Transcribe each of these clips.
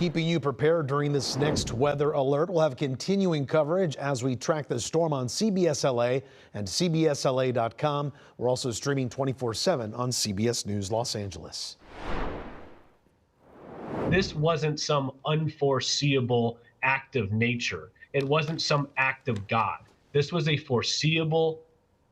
keeping you prepared during this next weather alert. We'll have continuing coverage as we track the storm on CBS LA and CBSLA.com. We're also streaming 24/7 on CBS News Los Angeles. This wasn't some unforeseeable act of nature. It wasn't some act of God. This was a foreseeable,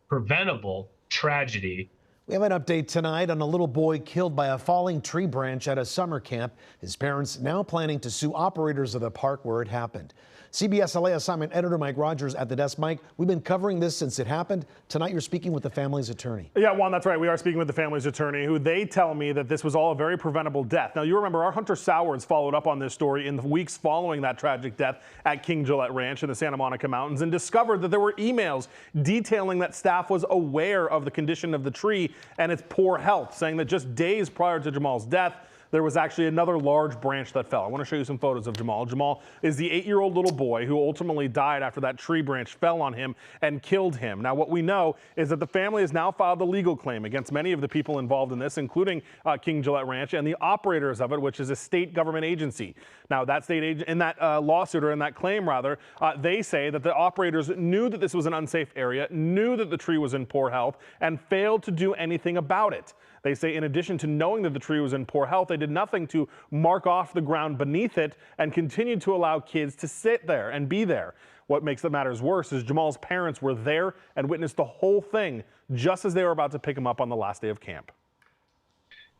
preventable tragedy. We have an update tonight on a little boy killed by a falling tree branch at a summer camp. His parents now planning to sue operators of the park where it happened. CBS LA assignment editor Mike Rogers at the desk. Mike, we've been covering this since it happened. Tonight you're speaking with the family's attorney. Yeah, Juan, that's right. We are speaking with the family's attorney, who they tell me that this was all a very preventable death. Now, you remember our Hunter Sowers followed up on this story in the weeks following that tragic death at King Gillette Ranch in the Santa Monica Mountains and discovered that there were emails detailing that staff was aware of the condition of the tree and its poor health, saying that just days prior to Jamal's death, there was actually another large branch that fell. I want to show you some photos of Jamal. Jamal is the 8-year-old little boy who ultimately died after that tree branch fell on him and killed him. Now, what we know is that the family has now filed a legal claim against many of the people involved in this, including King Gillette Ranch and the operators of it, which is a state government agency. Now, that state agent in that lawsuit, or in that claim rather, they say that the operators knew that this was an unsafe area, knew that the tree was in poor health, and failed to do anything about it. They say in addition to knowing that the tree was in poor health, they did nothing to mark off the ground beneath it and continued to allow kids to sit there and be there. What makes the matters worse is Jamal's parents were there and witnessed the whole thing just as they were about to pick him up on the last day of camp.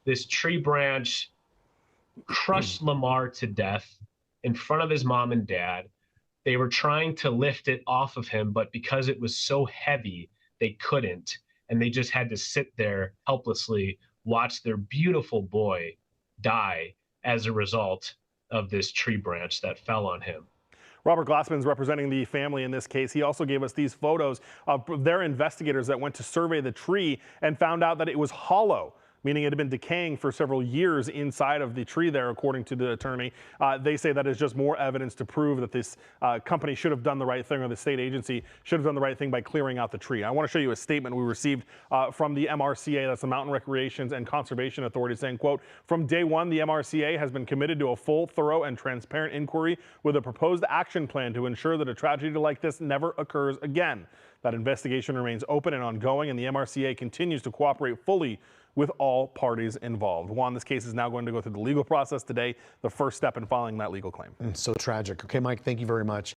This tree branch crushed Lamar to death in front of his mom and dad. They were trying to lift it off of him, but because it was so heavy, they couldn't. And they just had to sit there helplessly, watch their beautiful boy die as a result of this tree branch that fell on him. Robert Glassman is representing the family in this case. He also gave us these photos of their investigators that went to survey the tree and found out that it was hollow, meaning it had been decaying for several years inside of the tree there, according to the attorney. They say that is just more evidence to prove that this company should have done the right thing, or the state agency should have done the right thing by clearing out the tree. I want to show you a statement we received from the MRCA, that's the Mountain Recreation and Conservation Authority, saying, quote, "From day one, the MRCA has been committed to a full, thorough, and transparent inquiry with a proposed action plan to ensure that a tragedy like this never occurs again. That investigation remains open and ongoing, and the MRCA continues to cooperate fully with all parties involved." Juan, this case is now going to go through the legal process today, the first step in filing that legal claim. So tragic. Okay, Mike, thank you very much.